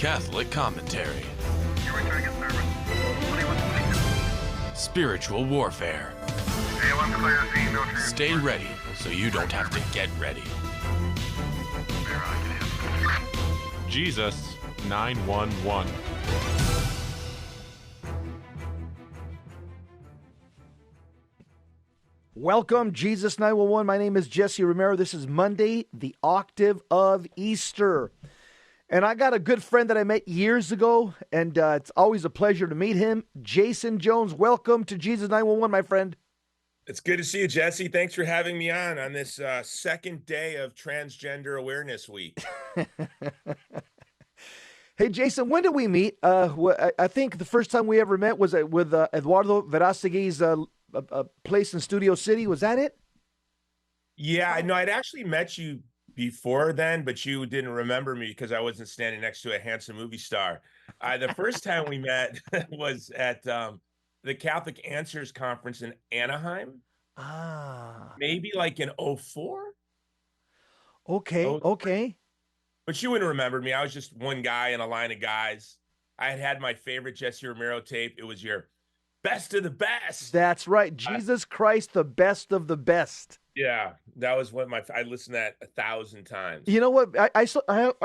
Catholic commentary. Spiritual warfare. Stay ready so you don't have to get ready. Jesus 911. Welcome, Jesus 911. My name is Jesse Romero. This is Monday, the octave of Easter. And I got a good friend that I met years ago, and it's always a pleasure to meet him. Jason Jones, welcome to Jesus 911, my friend. It's good to see you, Jesse. Thanks for having me on this second day of Transgender Awareness Week. Hey, Jason, when did we meet? I think the first time we ever met was with Eduardo Verastegui's place in Studio City. Was that it? Yeah, no, I'd actually met you before then, but you didn't remember me because I wasn't standing next to a handsome movie star. The first time we met was at the Catholic Answers Conference in Anaheim. Maybe like in 04? Okay. But you wouldn't remember me. I was just one guy in a line of guys. I had my favorite Jesse Romero tape. It was your best of the best. That's right. Jesus Christ, the best of the best. Yeah, that was what I listened to that 1,000 times. You know what? I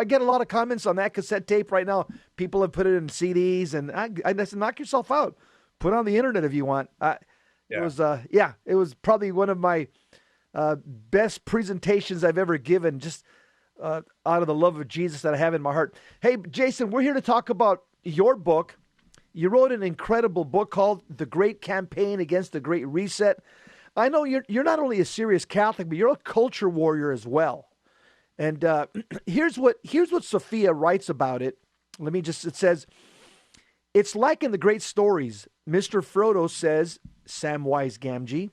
get a lot of comments on that cassette tape right now. People have put it in CDs, and I said, knock yourself out. Put it on the internet if you want. It was probably one of my best presentations I've ever given, just out of the love of Jesus that I have in my heart. Hey, Jason, we're here to talk about your book. You wrote an incredible book called The Great Campaign Against the Great Reset. I know you're not only a serious Catholic, but you're a culture warrior as well. And here's what Sophia writes about it. It says, it's like in the great stories. Mr. Frodo says, Samwise Gamgee.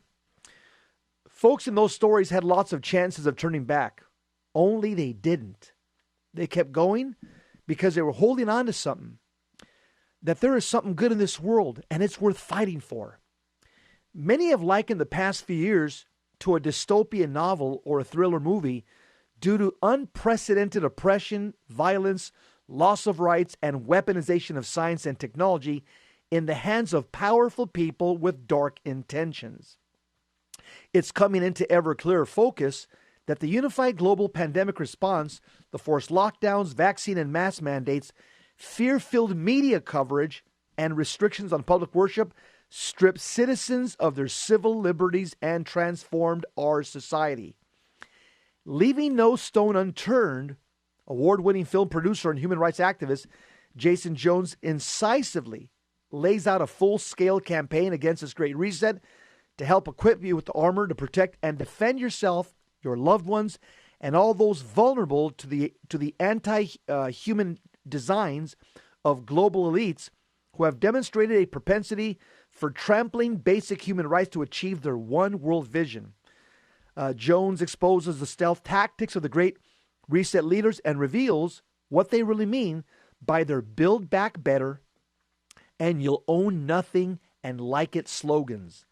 Folks in those stories had lots of chances of turning back. Only they didn't. They kept going because they were holding on to something. That there is something good in this world, and it's worth fighting for. Many have likened the past few years to a dystopian novel or a thriller movie due to unprecedented oppression, violence, loss of rights, and weaponization of science and technology in the hands of powerful people with dark intentions. It's coming into ever clearer focus that the unified global pandemic response, the forced lockdowns, vaccine and mask mandates, fear-filled media coverage, and restrictions on public worship strip citizens of their civil liberties and transformed our society. Leaving no stone unturned, award-winning film producer and human rights activist Jason Jones incisively lays out a full-scale campaign against this great reset to help equip you with the armor to protect and defend yourself, your loved ones, and all those vulnerable to the anti-human designs of global elites who have demonstrated a propensity for trampling basic human rights to achieve their one world vision. Jones exposes the stealth tactics of the Great Reset leaders and reveals what they really mean by their Build Back Better and You'll Own Nothing and Like It slogans.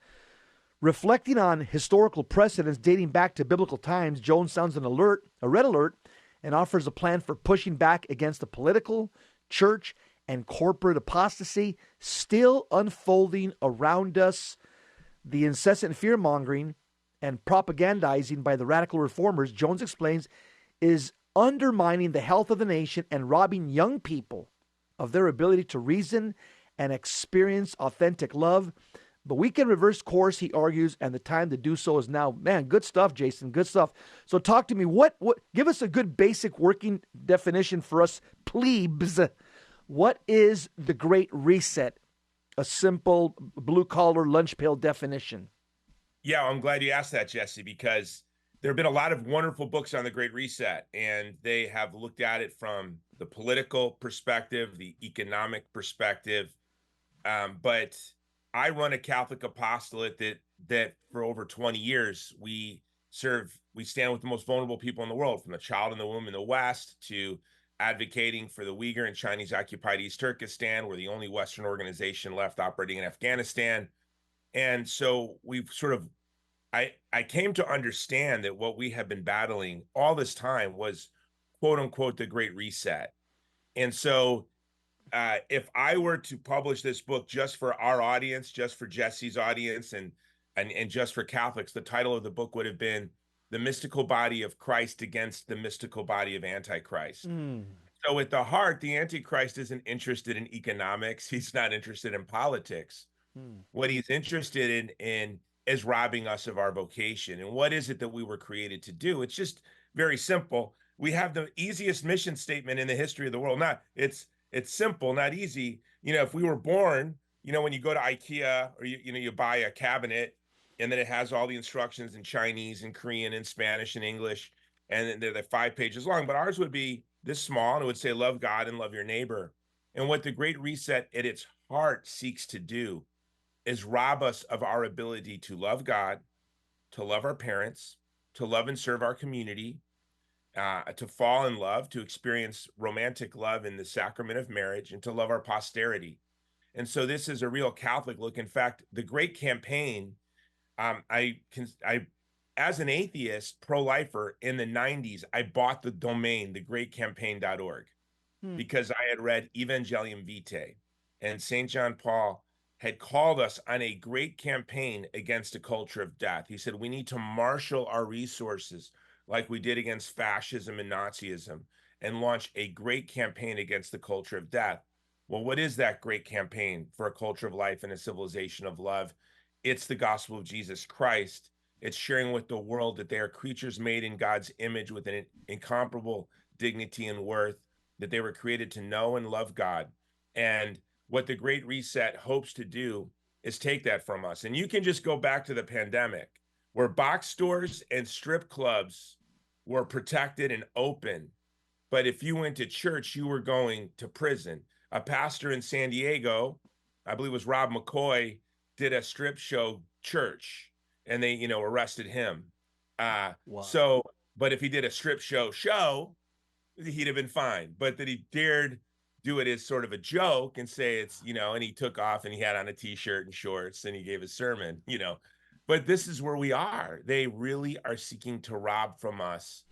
Reflecting on historical precedents dating back to biblical times, Jones sounds a red alert, and offers a plan for pushing back against the political, church, and corporate apostasy still unfolding around us. The incessant fear-mongering and propagandizing by the radical reformers, Jones explains, is undermining the health of the nation and robbing young people of their ability to reason and experience authentic love. But we can reverse course, he argues, and the time to do so is now. Man, good stuff, Jason. Good stuff. So talk to me. What? Give us a good basic working definition for us plebes. What is the Great Reset? A simple blue-collar lunch pail definition. Yeah, I'm glad you asked that, Jesse, because there have been a lot of wonderful books on the Great Reset, and they have looked at it from the political perspective, the economic perspective, but I run a Catholic apostolate that for over 20 years, we stand with the most vulnerable people in the world, from the child in the womb in the West to advocating for the Uyghur and Chinese occupied East Turkestan. We're the only Western organization left operating in Afghanistan. And so I came to understand that what we have been battling all this time was, quote unquote, the Great Reset. And so if I were to publish this book just for our audience, just for Jesse's audience, and just for Catholics, the title of the book would have been "The Mystical Body of Christ Against the Mystical Body of Antichrist." Mm. So at the heart, the Antichrist isn't interested in economics. He's not interested in politics. Mm. What he's interested in is robbing us of our vocation. And what is it that we were created to do? It's just very simple. We have the easiest mission statement in the history of the world. Not it's simple, not easy. If we were born, when you go to IKEA or you buy a cabinet and then it has all the instructions in Chinese and Korean and Spanish and English, and they're 5 pages long, but ours would be this small and it would say love God and love your neighbor. And what the Great Reset at its heart seeks to do is rob us of our ability to love God, to love our parents, to love and serve our community, to fall in love, to experience romantic love in the sacrament of marriage, and to love our posterity. And so this is a real Catholic look. In fact, the Great Campaign, I as an atheist pro-lifer in the 90s, I bought the domain, thegreatcampaign.org, because I had read Evangelium Vitae, and St. John Paul had called us on a great campaign against a culture of death. He said, we need to marshal our resources like we did against fascism and Nazism and launch a great campaign against the culture of death. Well, what is that great campaign for a culture of life and a civilization of love? It's the gospel of Jesus Christ. It's sharing with the world that they are creatures made in God's image with an incomparable dignity and worth, that they were created to know and love God. And what the Great Reset hopes to do is take that from us. And you can just go back to the pandemic, where box stores and strip clubs were protected and open. But if you went to church, you were going to prison. A pastor in San Diego, I believe it was Rob McCoy, did a strip show church, and they, arrested him. Wow. But if he did a strip show, he'd have been fine. But that he dared do it as sort of a joke and say it's, and he took off and he had on a t-shirt and shorts and he gave a sermon, But this is where we are. They really are seeking to rob from us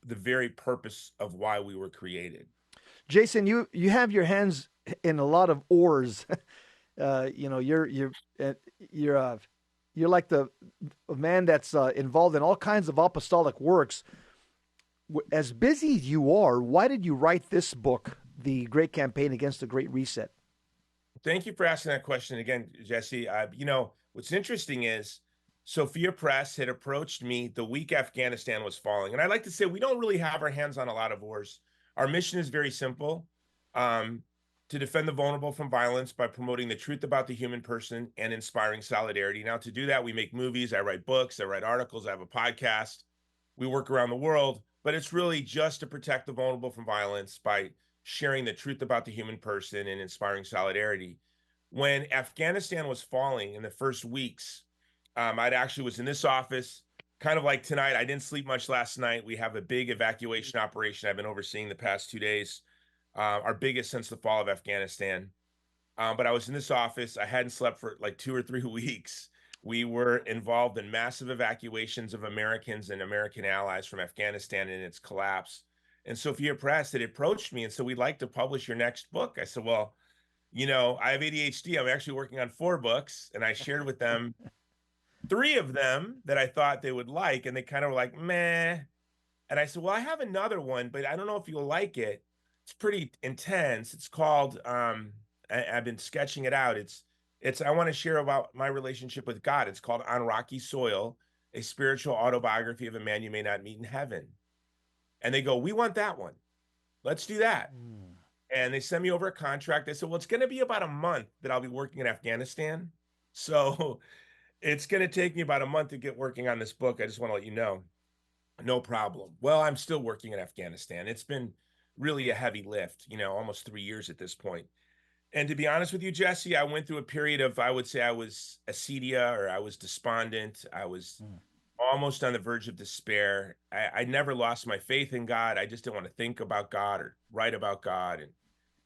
the very purpose of why we were created. Jason, you have your hands in a lot of oars. You're like the man that's involved in all kinds of apostolic works. As busy as you are, why did you write this book, The Great Campaign Against the Great Reset? Thank you for asking that question again, Jesse. What's interesting is Sophia Press had approached me the week Afghanistan was falling. And I like to say we don't really have our hands on a lot of wars. Our mission is very simple, to defend the vulnerable from violence by promoting the truth about the human person and inspiring solidarity. Now, to do that, we make movies, I write books, I write articles, I have a podcast. We work around the world, but it's really just to protect the vulnerable from violence by sharing the truth about the human person and inspiring solidarity. When Afghanistan was falling in the first weeks, I actually was in this office, kind of like tonight. I didn't sleep much last night. We have a big evacuation operation I've been overseeing the past 2 days, our biggest since the fall of Afghanistan. But I was in this office. I hadn't slept for like 2 or 3 weeks. We were involved in massive evacuations of Americans and American allies from Afghanistan and its collapse. And Sophia Press had approached me and said, we'd like to publish your next book. I said, well, I have ADHD. I'm actually working on 4 books. And I shared with them 3 of them that I thought they would like. And they kind of were like, meh. And I said, well, I have another one, but I don't know if you'll like it. It's pretty intense. It's called, I've been sketching it out. I want to share about my relationship with God. It's called On Rocky Soil, a spiritual autobiography of a man you may not meet in heaven. And they go, we want that one. Let's do that. And they send me over a contract. I said, well, it's going to be about a month that I'll be working in Afghanistan. So it's going to take me about a month to get working on this book. I just want to let you know. No problem. Well, I'm still working in Afghanistan. It's been really a heavy lift, almost 3 years at this point. And to be honest with you, Jesse, I went through a period of, I would say I was acedia, or I was despondent. I was almost on the verge of despair. I never lost my faith in God. I just didn't want to think about God or write about God.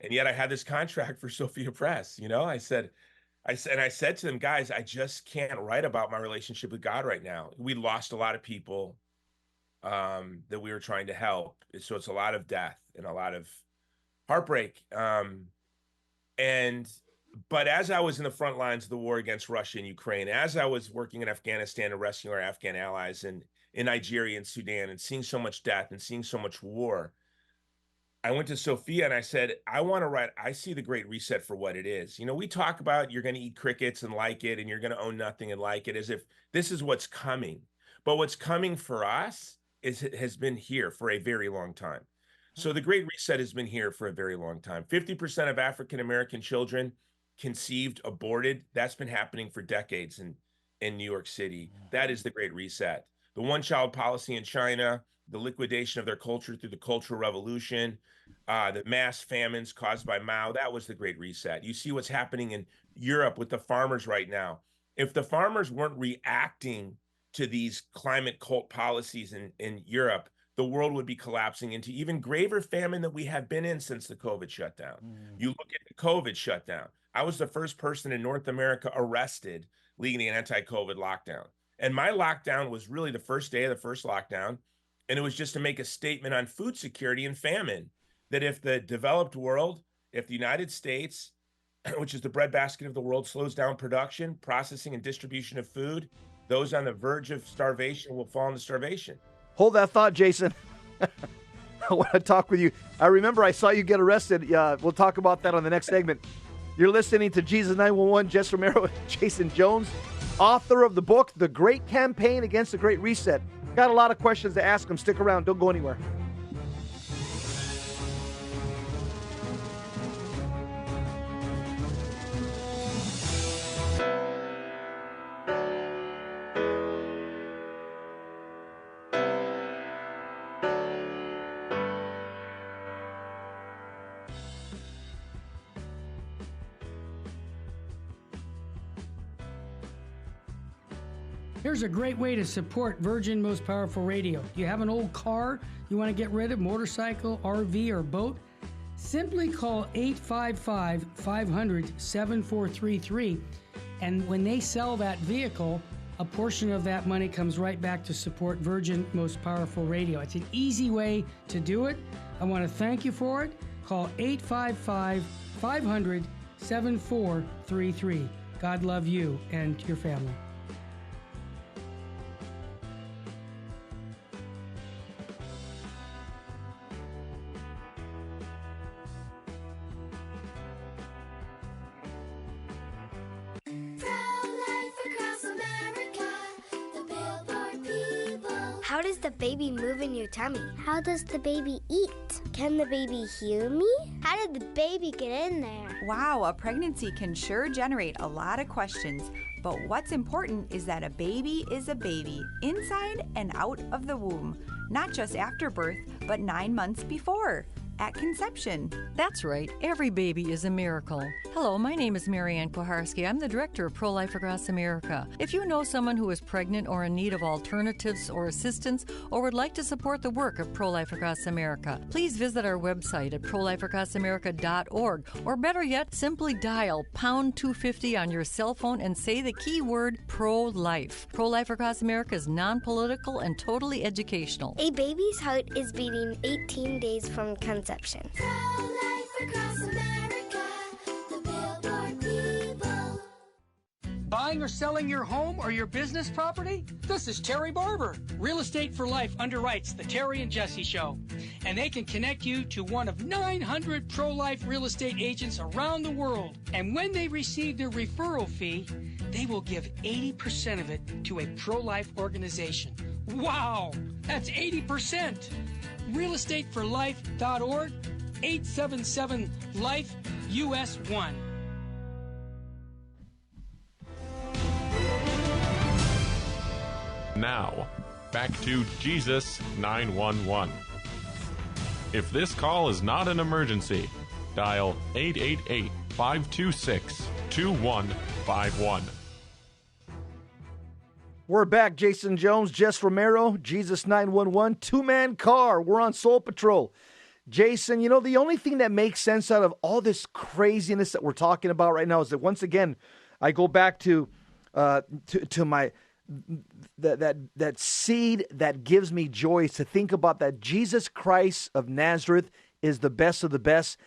And yet I had this contract for Sophia Press. I said to them, guys, I just can't write about my relationship with God right now. We lost a lot of people that we were trying to help. So it's a lot of death and a lot of heartbreak. But as I was in the front lines of the war against Russia and Ukraine, as I was working in Afghanistan and rescuing our Afghan allies, and in Nigeria and Sudan, and seeing so much death and seeing so much war, I went to Sophia and I said, I see the Great Reset for what it is. We talk about you're going to eat crickets and like it, and you're going to own nothing and like it, as if this is what's coming. But what's coming for us has been here for a very long time. So the Great Reset has been here for a very long time. 50% of African-American children conceived, aborted. That's been happening for decades in New York City. That is the Great Reset. The one-child policy in China, the liquidation of their culture through the Cultural Revolution, the mass famines caused by Mao, that was the Great Reset. You see what's happening in Europe with the farmers right now. If the farmers weren't reacting to these climate cult policies in Europe, the world would be collapsing into even graver famine that we have been in since the COVID shutdown. You look at the COVID shutdown. I was the first person in North America arrested leading an anti-COVID lockdown. And my lockdown was really the first day of the first lockdown. And it was just to make a statement on food security and famine, that if the developed world, if the United States, which is the breadbasket of the world, slows down production, processing, and distribution of food, those on the verge of starvation will fall into starvation. Hold that thought, Jason. I want to talk with you. I remember I saw you get arrested. We'll talk about that on the next segment. You're listening to Jesus 911, Jesse Romero, Jason Jones, author of the book, The Great Campaign Against the Great Reset. Got a lot of questions to ask him. Stick around. Don't go anywhere. Here's a great way to support Virgin Most Powerful Radio. Do you have an old car you want to get rid of, motorcycle, RV, or boat? Simply call 855-500-7433, and when they sell that vehicle, a portion of that money comes right back to support Virgin Most Powerful Radio. It's an easy way to do it. I want to thank you for it. Call 855-500-7433. God love you and your family. How does the baby move in your tummy? How does the baby eat? Can the baby hear me? How did the baby get in there? Wow, a pregnancy can sure generate a lot of questions. But what's important is that a baby is a baby, inside and out of the womb. Not just after birth, but 9 months before. At conception. That's right. Every baby is a miracle. Hello, my name is Marianne Kuharski. I'm the director of Pro-Life Across America. If you know someone who is pregnant or in need of alternatives or assistance or would like to support the work of Pro-Life Across America, please visit our website at prolifeacrossamerica.org, or better yet, simply dial pound 250 on your cell phone and say the keyword pro-life. Pro-Life Across America is non-political and totally educational. A baby's heart is beating 18 days from conception. Pro-life across America, the Billboard people. Buying or selling your home or your business property? This is Terry Barber. Real Estate for Life underwrites the Terry and Jesse Show, and they can connect you to one of 900 pro-life real estate agents around the world. And when they receive their referral fee, they will give 80% of it to a pro-life organization. Wow, that's 80%. realestateforlife.org, 877-LIFE, US 1. Now, back to Jesus 911. If this call is not an emergency, dial 888-526-2151. We're back. Jason Jones, Jesse Romero, Jesus 911, two-man car. We're on Soul Patrol. Jason, the only thing that makes sense out of all this craziness that we're talking about right now is that, once again, I go back to my that seed that gives me joy, is to think about that Jesus Christ of Nazareth is the best of the best.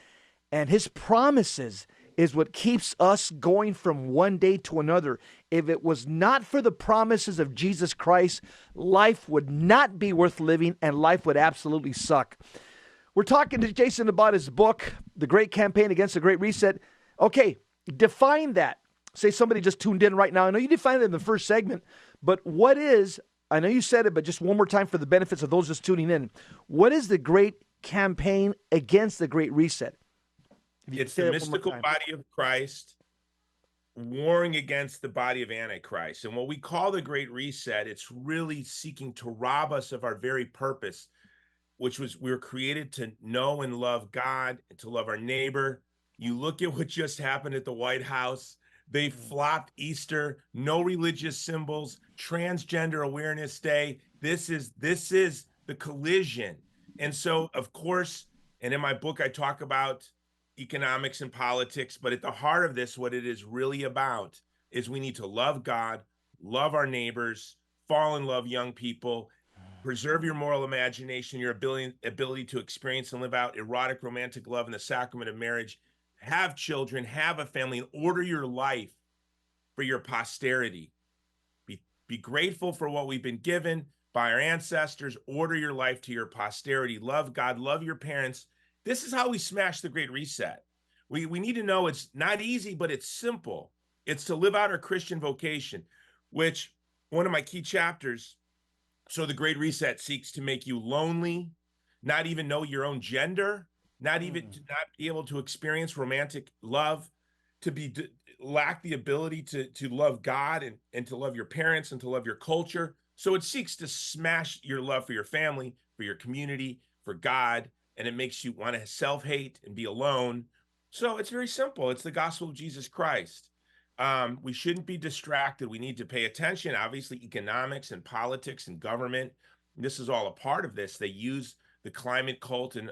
And his promises is what keeps us going from one day to another. If it was not for the promises of Jesus Christ, life would not be worth living and life would absolutely suck. We're talking to Jason about his book, The Great Campaign Against the Great Reset. Okay, define that. Say somebody just tuned in right now. I know you defined it in the first segment, but what is, I know you said it, but just one more time for the benefits of those just tuning in. What is the Great Campaign Against the Great Reset? It's the mystical body of Christ warring against the body of Antichrist. And what we call the Great Reset, it's really seeking to rob us of our very purpose, which was we were created to know and love God and to love our neighbor. You look at what just happened at the White House. They flopped Easter, no religious symbols, Transgender Awareness Day. This is the collision. And so, of course, and in my book, I talk about economics and politics, but at the heart of this, what it is really about is we need to love God, love our neighbors, fall in love young people, preserve your moral imagination, your ability to experience and live out erotic, romantic love in the sacrament of marriage, have children, have a family, and order your life for your posterity. Be grateful for what we've been given by our ancestors, order your life to your posterity, love God, love your parents. This is how we smash the Great Reset. We need to know it's not easy, but it's simple. It's to live out our Christian vocation, which one of my key chapters, so the Great Reset seeks to make you lonely, not even know your own gender, not even to not be able to experience romantic love, to lack the ability to love God and to love your parents and to love your culture. So it seeks to smash your love for your family, for your community, for God, and it makes you want to self-hate and be alone. So it's very simple. It's the gospel of Jesus Christ. We shouldn't be distracted. We need to pay attention. Obviously, economics and politics and government, this is all a part of this. They use the climate cult and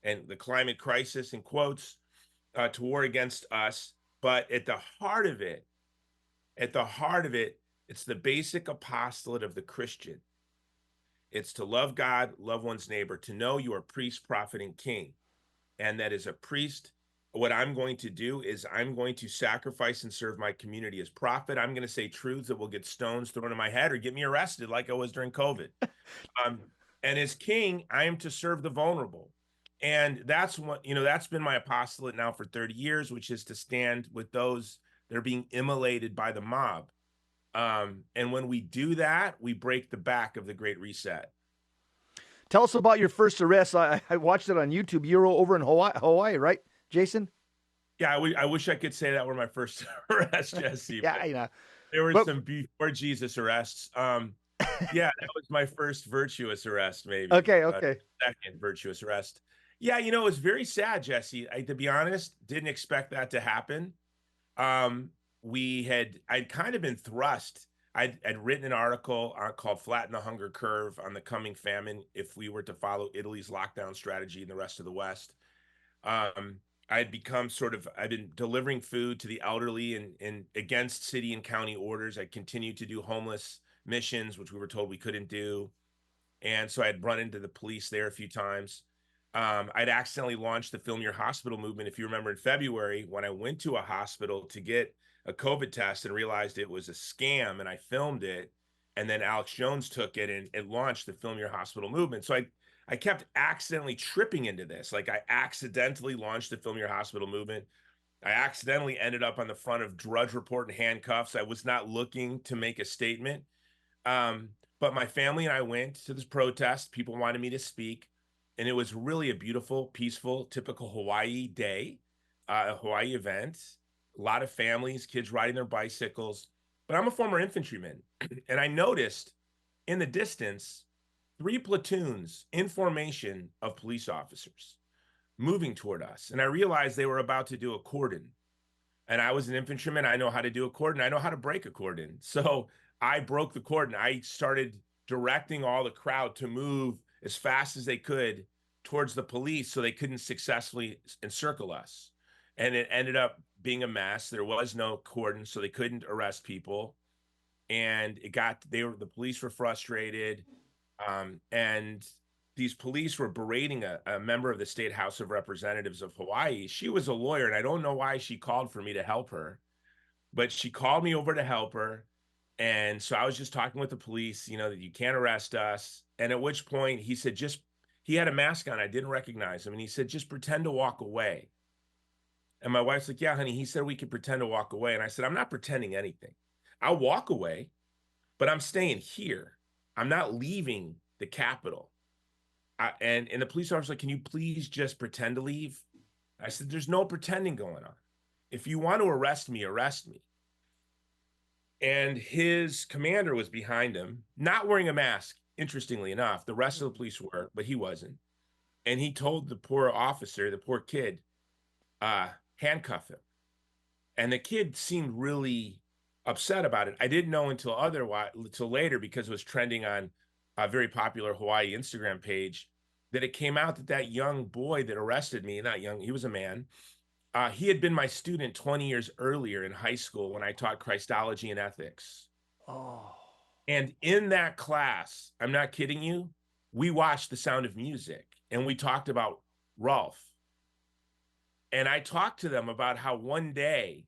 the climate crisis in quotes to war against us. But at the heart of it, it's the basic apostolate of the Christian. It's to love God, love one's neighbor, to know you are priest, prophet, and king. And that as a priest, what I'm going to do is I'm going to sacrifice and serve my community. As prophet, I'm going to say truths that will get stones thrown in my head or get me arrested like I was during COVID. And as king, I am to serve the vulnerable. And that's what, that's been my apostolate now for 30 years, which is to stand with those that are being immolated by the mob. And when we do that, we break the back of the Great Reset. Tell us about your first arrest. I watched it on YouTube. You were over in Hawaii, right, Jason? Yeah, I wish I could say that were my first arrest, Jesse. Yeah. There were some before Jesus arrests. Yeah, that was my first virtuous arrest, maybe. Okay. Second virtuous arrest. Yeah, it was very sad, Jesse. To be honest, didn't expect that to happen. I'd kind of been thrust. I'd written an article called Flatten the Hunger Curve on the coming famine if we were to follow Italy's lockdown strategy in the rest of the West. I'd been delivering food to the elderly and against city and county orders. I continued to do homeless missions, which we were told we couldn't do. And so I'd run into the police there a few times. I'd accidentally launched the Film Your Hospital movement. If you remember in February, when I went to a hospital to get a COVID test and realized it was a scam, and I filmed it, and then Alex Jones took it and it launched the Film Your Hospital movement. So I kept accidentally tripping into this. Like I accidentally launched the Film Your Hospital movement. I accidentally ended up on the front of Drudge Report in handcuffs. I was not looking to make a statement. But my family and I went to this protest. People wanted me to speak. And it was really a beautiful, peaceful, typical Hawaii day, a Hawaii event. A lot of families, kids riding their bicycles. But I'm a former infantryman. And I noticed in the distance, 3 platoons in formation of police officers moving toward us. And I realized they were about to do a cordon. And I was an infantryman. I know how to do a cordon. I know how to break a cordon. So I broke the cordon. I started directing all the crowd to move as fast as they could towards the police so they couldn't successfully encircle us. And it ended up being a mess. There was no cordon, so they couldn't arrest people. And the police were frustrated. And these police were berating a member of the State House of Representatives of Hawaii. She was a lawyer, and I don't know why she called for me to help her, but she called me over to help her. And so I was just talking with the police, you know, that you can't arrest us. And at which point he said, he had a mask on. I didn't recognize him. And he said, just pretend to walk away. And my wife's like, yeah, honey, he said we could pretend to walk away. And I said, I'm not pretending anything. I'll walk away, but I'm staying here. I'm not leaving the Capitol. And the police officer was like, can you please just pretend to leave? I said, there's no pretending going on. If you want to arrest me, arrest me. And his commander was behind him, not wearing a mask, interestingly enough. The rest of the police were, but he wasn't. And he told the poor officer, the poor kid, handcuff him. And the kid seemed really upset about it. I didn't know until later, because it was trending on a very popular Hawaii Instagram page, that it came out that that young boy that arrested me, not young, he was a man, he had been my student 20 years earlier in high school when I taught Christology and ethics. Oh. And in that class, I'm not kidding you, we watched The Sound of Music and we talked about Rolf. And I talked to them about how one day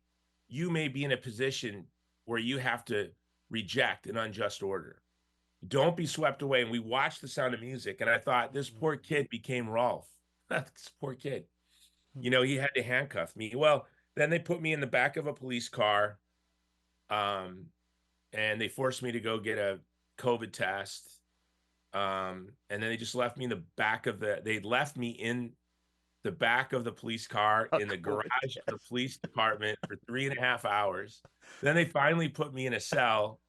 you may be in a position where you have to reject an unjust order. Don't be swept away. And we watched The Sound of Music, and I thought, this poor kid became Rolf. This poor kid. You know, he had to handcuff me. Well, then they put me in the back of a police car, and they forced me to go get a COVID test. And then they just left me in the back of they left me in the back of the police car in the garage of the police department for 3.5 hours. Then they finally put me in a cell.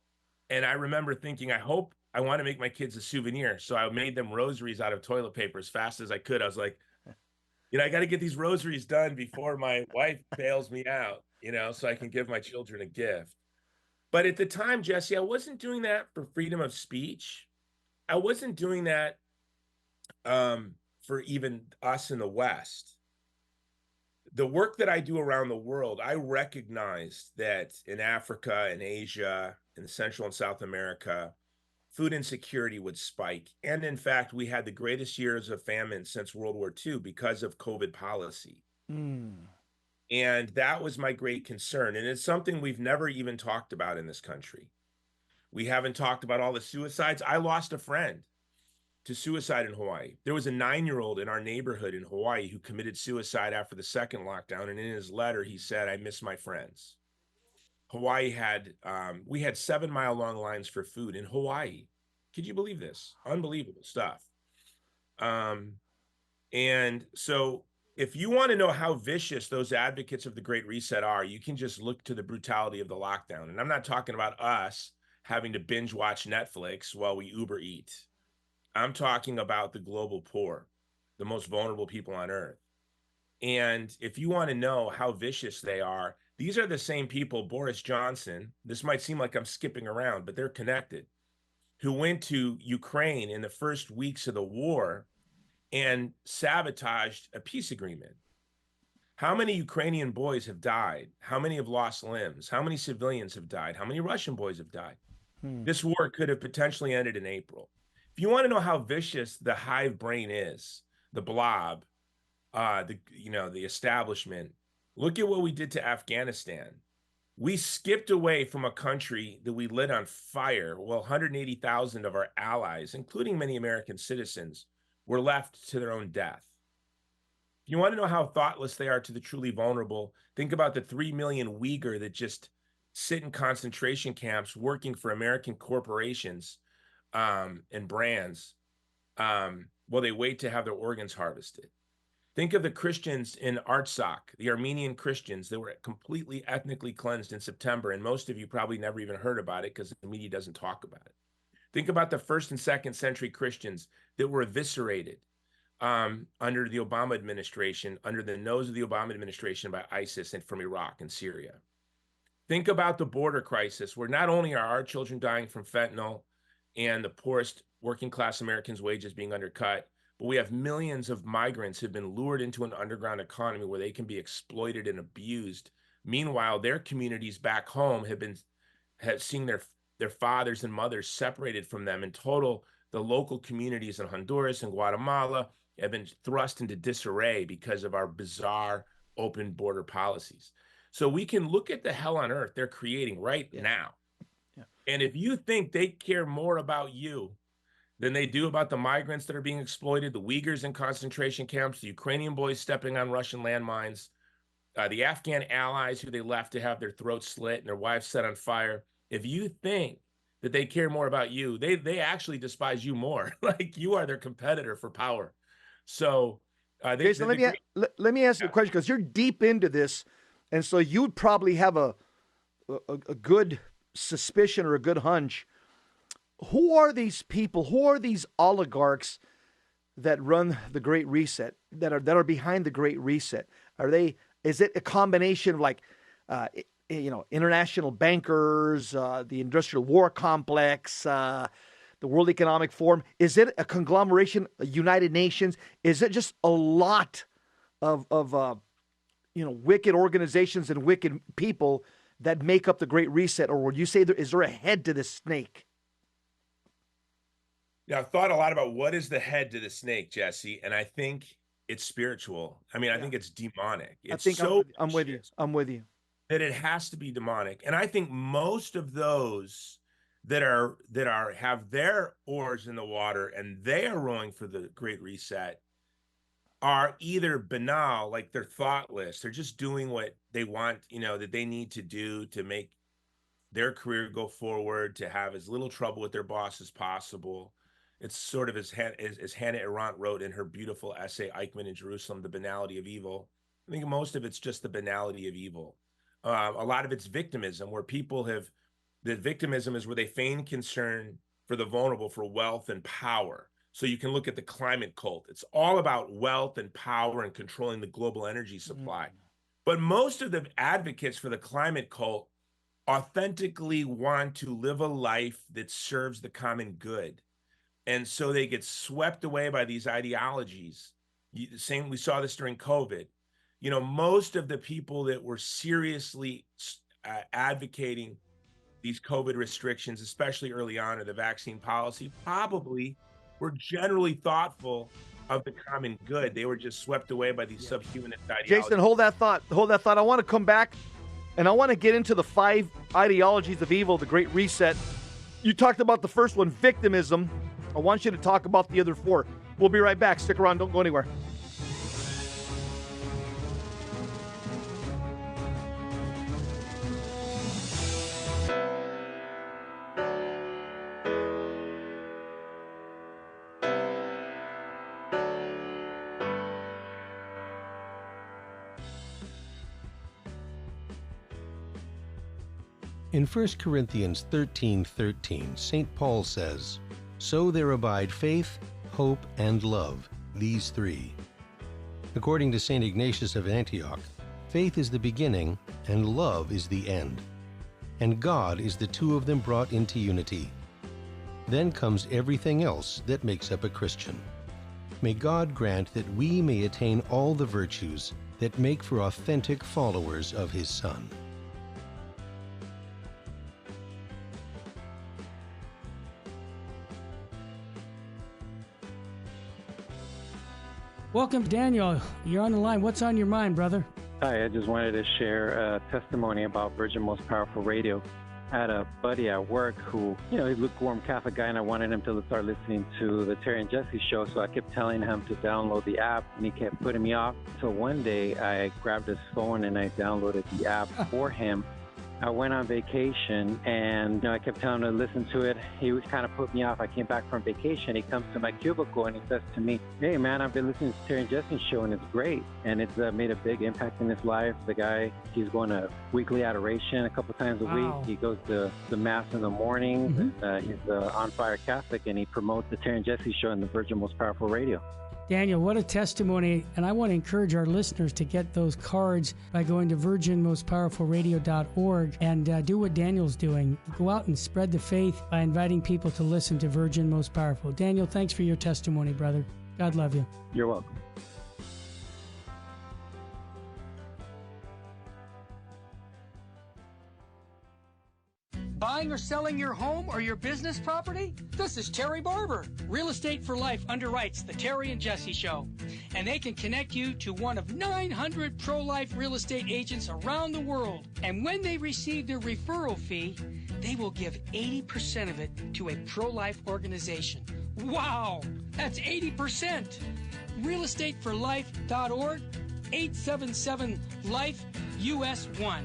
And I remember thinking, I want to make my kids a souvenir. So I made them rosaries out of toilet paper as fast as I could. I was like, you know, I got to get these rosaries done before my wife bails me out, you know, so I can give my children a gift. But at the time, Jesse, I wasn't doing that for freedom of speech. I wasn't doing that for even us in the West. The work that I do around the world, I recognize that in Africa and Asia, in Central and South America, food insecurity would spike. And in fact, we had the greatest years of famine since World War II because of COVID policy. And that was my great concern. And it's something we've never even talked about in this country. We haven't talked about all the suicides. I lost a friend to suicide in Hawaii. There was a 9-year-old in our neighborhood in Hawaii who committed suicide after the second lockdown. And in his letter, he said, I miss my friends. Hawaii had, we had 7-mile-long lines for food in Hawaii. Could you believe this? Unbelievable stuff. And so if you want to know how vicious those advocates of the Great Reset are, you can just look to the brutality of the lockdown. And I'm not talking about us having to binge watch Netflix while we Uber eat. I'm talking about the global poor, the most vulnerable people on earth. And if you want to know how vicious they are, these are the same people, Boris Johnson, this might seem like I'm skipping around, but they're connected, who went to Ukraine in the first weeks of the war and sabotaged a peace agreement. How many Ukrainian boys have died? How many have lost limbs? How many civilians have died? How many Russian boys have died? This war could have potentially ended in April. If you want to know how vicious the hive brain is, the blob, the establishment, look at what we did to Afghanistan. We skipped away from a country that we lit on fire. Well, 180,000 of our allies, including many American citizens, were left to their own death. If you want to know how thoughtless they are to the truly vulnerable, think about the 3 million Uyghur that just sit in concentration camps working for American corporations and brands while they wait to have their organs harvested. Think of the Christians in Artsakh, the Armenian Christians that were completely ethnically cleansed in September, and most of you probably never even heard about it because the media doesn't talk about it. Think about the 1st and 2nd century Christians that were eviscerated under the Obama administration, under the nose of the Obama administration by ISIS and from Iraq and Syria. Think about the border crisis, where not only are our children dying from fentanyl and the poorest working class Americans' wages being undercut, but we have millions of migrants who've been lured into an underground economy where they can be exploited and abused. Meanwhile, their communities back home have seen their fathers and mothers separated from them in total the local communities in Honduras and Guatemala have been thrust into disarray because of our bizarre open border policies. So we can look at the hell on earth they're creating right now. Yeah. And if you think they care more about you than they do about the migrants that are being exploited, the Uyghurs in concentration camps, the Ukrainian boys stepping on Russian landmines, the Afghan allies who they left to have their throats slit and their wives set on fire, if you think that they care more about you, they actually despise you more. Like you are their competitor for power. So Jason, let me ask you a question, because you're deep into this, and so you'd probably have a good suspicion or a good hunch. Who are these people? Who are these oligarchs that run the Great Reset, that are behind the Great Reset? Is it a combination of like international bankers, the industrial war complex, the World Economic Forum? Is it a conglomeration, United Nations? Is it just a lot of wicked organizations and wicked people that make up the Great Reset? Or would you say is there a head to this snake? Yeah, I've thought a lot about what is the head to the snake, Jesse, and I think it's spiritual. I mean, I think it's demonic. I'm with you. I'm with you. That it has to be demonic. And I think most of those that have their oars in the water and they are rowing for the Great Reset are either banal, like they're thoughtless. They're just doing what they want, that they need to do to make their career go forward, to have as little trouble with their boss as possible. It's sort of as Hannah Arendt wrote in her beautiful essay, Eichmann in Jerusalem, The Banality of Evil. I think most of it's just the banality of evil. A lot of it's victimism, where the victimism is where they feign concern for the vulnerable for wealth and power. So you can look at the climate cult. It's all about wealth and power and controlling the global energy supply. But most of the advocates for the climate cult authentically want to live a life that serves the common good. And so they get swept away by these ideologies. We saw this during COVID. Most of the people that were seriously advocating these COVID restrictions, especially early on in the vaccine policy, probably were generally thoughtful of the common good. They were just swept away by these subhumanist ideologies. Jason, hold that thought. I want to come back, and I want to get into the 5 ideologies of evil, the Great Reset. You talked about the first one, victimism. I want you to talk about the other 4. We'll be right back. Stick around. Don't go anywhere. In 1 Corinthians 13:13, St. Paul says, "So there abide faith, hope, and love, these 3." According to St. Ignatius of Antioch, faith is the beginning and love is the end. And God is the 2 of them brought into unity. Then comes everything else that makes up a Christian. May God grant that we may attain all the virtues that make for authentic followers of His Son. Welcome, Daniel. You're on the line. What's on your mind, brother? Hi, I just wanted to share a testimony about Virgin Most Powerful Radio. I had a buddy at work who, he's a lukewarm Catholic guy, and I wanted him to start listening to the Terry and Jesse show, so I kept telling him to download the app, and he kept putting me off. So one day, I grabbed his phone and I downloaded the app for him. I went on vacation, and I kept telling him to listen to it. He was kind of put me off. I came back from vacation. He comes to my cubicle, and he says to me, "Hey, man, I've been listening to Terry and Jesse's show, and it's great." And it's made a big impact in his life. The guy, he's going to weekly adoration a couple times a week. He goes to the Mass in the morning. And, he's an on-fire Catholic, and he promotes the Terry and Jesse show on the Virgin Most Powerful Radio. Daniel, what a testimony. And I want to encourage our listeners to get those cards by going to virginmostpowerfulradio.org and do what Daniel's doing. Go out and spread the faith by inviting people to listen to Virgin Most Powerful. Daniel, thanks for your testimony, brother. God love you. You're welcome. Buying or selling your home or your business property? This is Terry Barber. Real Estate for Life underwrites the Terry and Jesse Show. And they can connect you to one of 900 pro-life real estate agents around the world. And when they receive their referral fee, they will give 80% of it to a pro-life organization. Wow, that's 80%. realestateforlife.org, 877-LIFE-US1.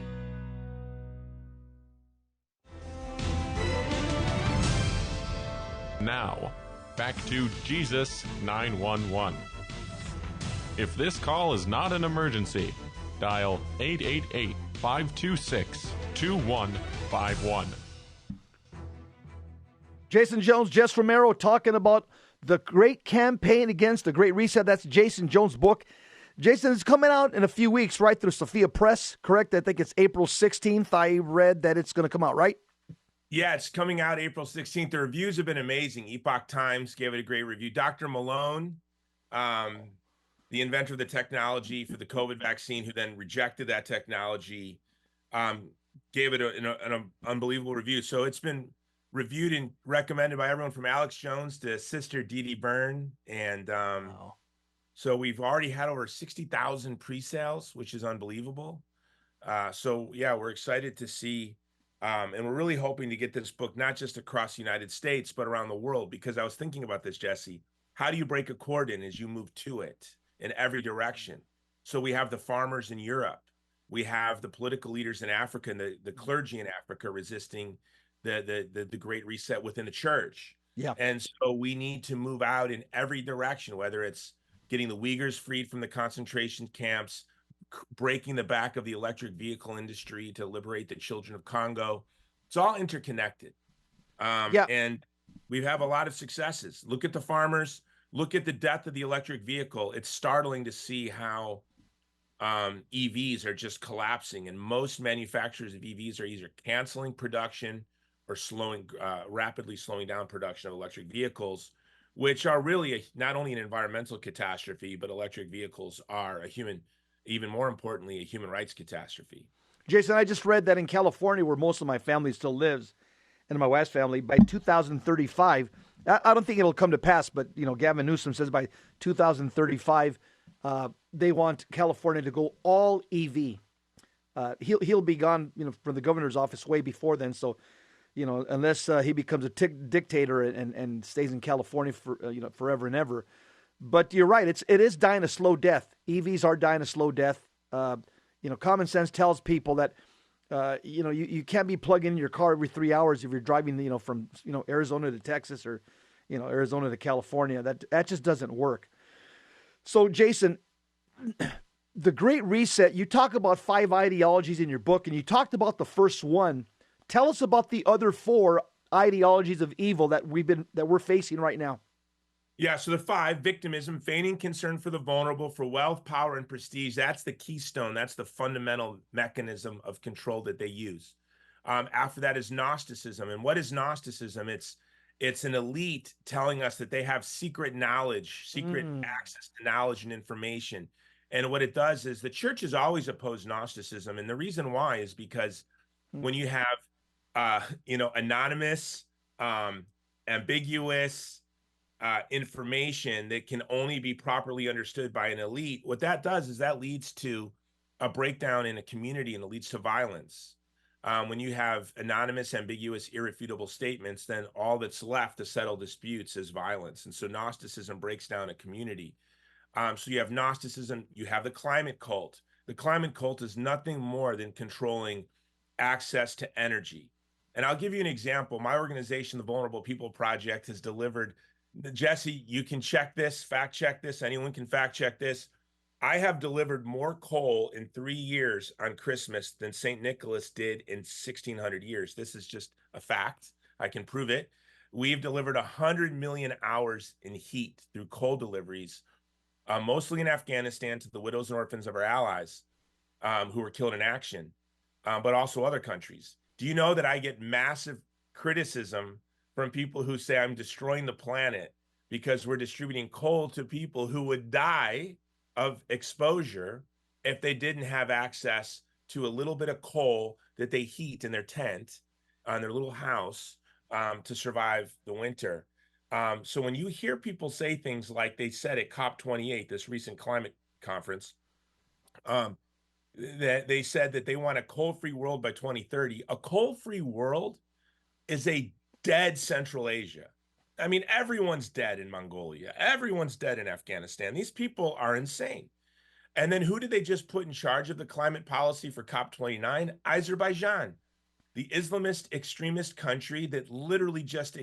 Now, back to Jesus 911. If this call is not an emergency, dial 888-526-2151. Jason Jones, Jesse Romero talking about the great campaign against the Great Reset. That's Jason Jones' book. Jason, it's coming out in a few weeks, right, through Sophia Press, correct? I think it's April 16th. I read that it's going to come out, right? Yeah, it's coming out April 16th. The reviews have been amazing. Epoch Times gave it a great review. Dr. Malone, the inventor of the technology for the COVID vaccine, who then rejected that technology, gave it an unbelievable review. So it's been reviewed and recommended by everyone from Alex Jones to Sister Dee Dee Byrne. And Wow. so we've already had over 60,000 pre-sales, which is unbelievable. So yeah, we're excited to see, and we're really hoping to get this book not just across the United States, but around the world, because I was thinking about this, Jesse. How do you break a cordon as you move to it in every direction? So we have the farmers in Europe. We have the political leaders in Africa and the clergy in Africa resisting the Great Reset within the church. Yeah. And so we need to move out in every direction, whether it's getting the Uyghurs freed from the concentration camps, breaking the back of the electric vehicle industry to liberate the children of Congo. It's all interconnected. And we have a lot of successes. Look at the farmers, look at the death of the electric vehicle. It's startling to see how EVs are just collapsing, and most manufacturers of EVs are either canceling production or rapidly slowing down production of electric vehicles, which are really not only an environmental catastrophe, but electric vehicles are even more importantly, a human rights catastrophe. Jason, I just read that in California, where most of my family still lives, and my wife's family, by 2035, I don't think it'll come to pass, but Gavin Newsom says by 2035, they want California to go all EV. He'll be gone, from the governor's office way before then. So, unless he becomes a dictator and stays in California for forever and ever. But you're right; it is dying a slow death. EVs are dying a slow death. Common sense tells people that you can't be plugging in your car every 3 hours if you're driving from Arizona to Texas or Arizona to California. That just doesn't work. So, Jason, the Great Reset, you talk about 5 ideologies in your book, and you talked about the first one. Tell us about the other 4 ideologies of evil that we're facing right now. Yeah, so the 5: victimism, feigning concern for the vulnerable, for wealth, power, and prestige. That's the keystone. That's the fundamental mechanism of control that they use. After that is Gnosticism. And what is Gnosticism? It's an elite telling us that they have secret knowledge, secret access to knowledge and information. And what it does is the church has always opposed Gnosticism. And the reason why is because when you have, anonymous, ambiguous information that can only be properly understood by an elite, what that does is that leads to a breakdown in a community, and it leads to violence. When you have anonymous, ambiguous, irrefutable statements, then all that's left to settle disputes is violence. And so Gnosticism breaks down a community. So you have Gnosticism, you have the climate cult. The climate cult is nothing more than controlling access to energy. And I'll give you an example. My organization, the Vulnerable People Project, has delivered, Jesse, you can check this, fact check this, anyone can fact check this. I have delivered more coal in 3 years on Christmas than St. Nicholas did in 1600 years. This is just a fact. I can prove it. We've delivered 100 million hours in heat through coal deliveries, mostly in Afghanistan, to the widows and orphans of our allies who were killed in action, but also other countries. Do you know that I get massive criticism from people who say I'm destroying the planet because we're distributing coal to people who would die of exposure if they didn't have access to a little bit of coal that they heat in their tent? on their little house to survive the winter. So when you hear people say things like they said at COP28, this recent climate conference, that they said that they want a coal-free world by 2030. A coal-free world is a dead Central Asia. I mean, everyone's dead in Mongolia. Everyone's dead in Afghanistan. These people are insane. And then who did they just put in charge of the climate policy for COP29? Azerbaijan, the Islamist extremist country that literally just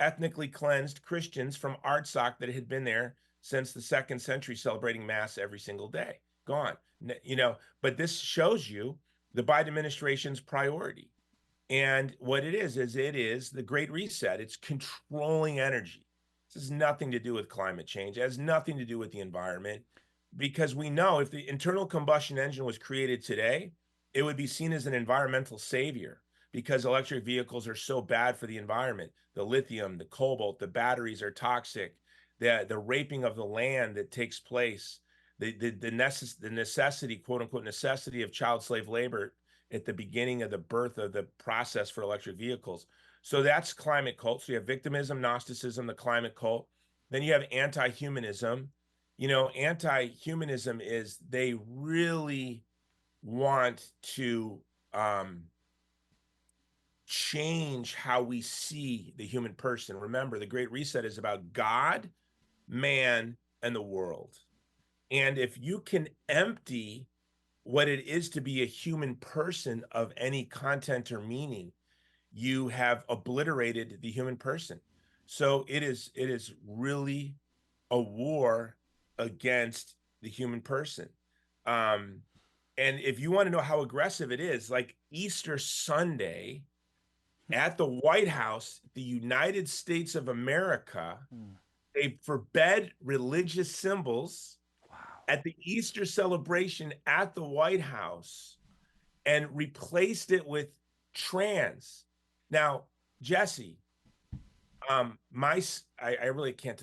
ethnically cleansed Christians from Artsakh that had been there since the 2nd century, celebrating Mass every single day. Gone. But this shows you the Biden administration's priority. And what it is the Great Reset. It's controlling energy. This has nothing to do with climate change. It has nothing to do with the environment, because we know if the internal combustion engine was created today, it would be seen as an environmental savior, because electric vehicles are so bad for the environment. The lithium, the cobalt, the batteries are toxic. The raping of the land that takes place, the necessity, quote unquote, necessity of child slave labor at the beginning of the birth of the process for electric vehicles. So that's climate cult. So you have victimism, Gnosticism, the climate cult. Then you have anti-humanism. Anti-humanism is they really want to change how we see the human person. Remember, the Great Reset is about God, man, and the world. And if you can empty what it is to be a human person of any content or meaning, you have obliterated the human person. So it is really a war against the human person. And if you want to know how aggressive it is, like Easter Sunday at the White House, the United States of America, they forbade religious symbols at the Easter celebration at the White House and replaced it with trans. Now, Jesse, I really can't.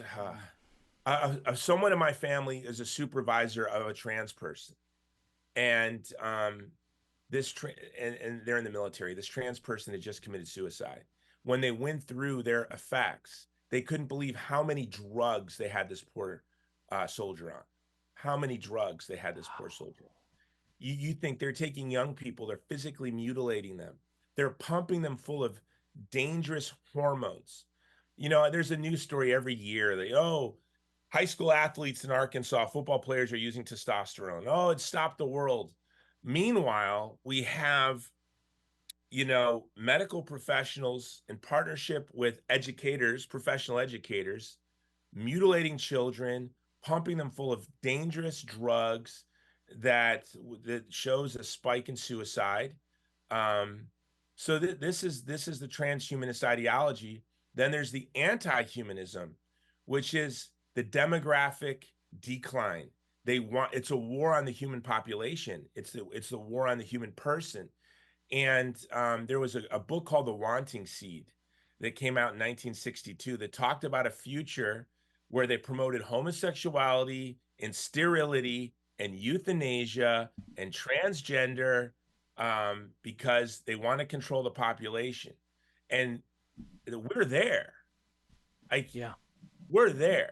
Someone in my family is a supervisor of a trans person, and and they're in the military. This trans person had just committed suicide. When they went through their effects, they couldn't believe how many drugs they had this poor soldier on. How many drugs they had this poor soldier. You think they're taking young people, they're physically mutilating them. They're pumping them full of dangerous hormones. There's a news story every year. High school athletes in Arkansas, football players are using testosterone. Oh, it stopped the world. Meanwhile, we have, medical professionals in partnership with educators, professional educators, mutilating children, pumping them full of dangerous drugs that shows a spike in suicide. So this is the transhumanist ideology. Then there's the anti-humanism, which is the demographic decline. It's a war on the human population. It's the war on the human person. And there was a book called The Wanting Seed that came out in 1962 that talked about a future where they promoted homosexuality and sterility and euthanasia and transgender because they want to control the population. And we're there. We're there.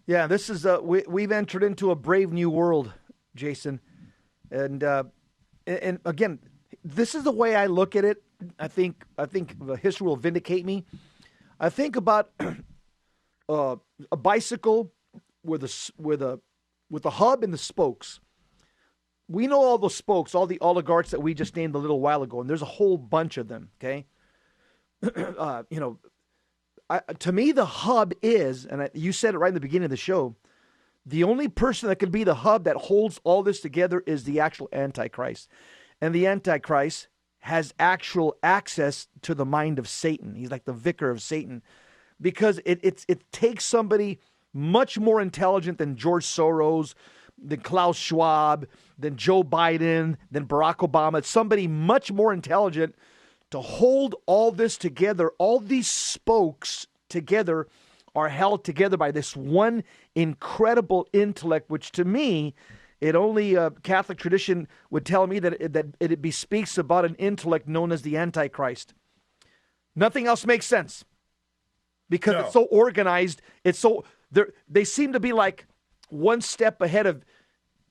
Yeah, this is we've entered into a brave new world, Jason. And again, this is the way I look at it. I think history will vindicate me. I think about a bicycle with a hub and the spokes. We know all those spokes, all the oligarchs that we just named a little while ago, and there's a whole bunch of them. Okay, to me, the hub is, and you said it right in the beginning of the show, the only person that can be the hub that holds all this together is the actual Antichrist, and the Antichrist has actual access to the mind of Satan. He's like the vicar of Satan. Because it takes somebody much more intelligent than George Soros, than Klaus Schwab, than Joe Biden, than Barack Obama. It's somebody much more intelligent to hold all this together. All these spokes together are held together by this one incredible intellect, which to me, it only Catholic tradition would tell me that it bespeaks about an intellect known as the Antichrist. Nothing else makes sense because it's so organized. It's so they seem to be like one step ahead of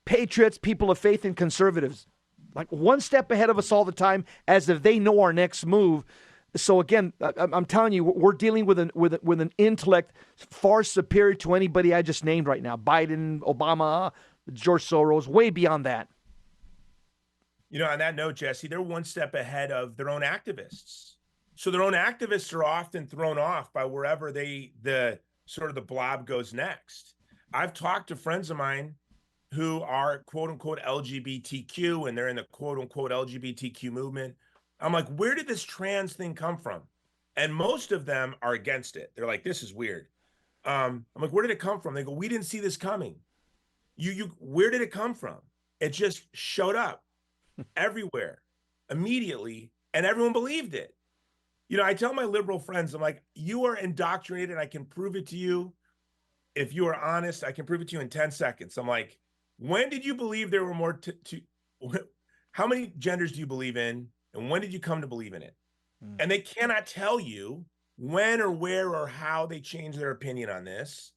patriots, people of faith, and conservatives. Like one step ahead of us all the time, as if they know our next move. So again, I'm telling you, we're dealing with an intellect far superior to anybody I just named right now. Biden, Obama, George Soros, way beyond that. You know, on that note, Jesse, they're one step ahead of their own activists. So their own activists are often thrown off by wherever the blob goes next. I've talked to friends of mine who are quote unquote LGBTQ and they're in the quote unquote LGBTQ movement. I'm like, where did this trans thing come from? And most of them are against it. They're like, this is weird. I'm like, where did it come from? They go, we didn't see this coming. Where did it come from? It just showed up everywhere immediately, and everyone believed it. You know, I tell my liberal friends, I'm like, you are indoctrinated. I can prove it to you. If you are honest, I can prove it to you in 10 seconds. I'm like, when did you believe there were more how many genders do you believe in? And when did you come to believe in it? And they cannot tell you when or where or how they changed their opinion on this.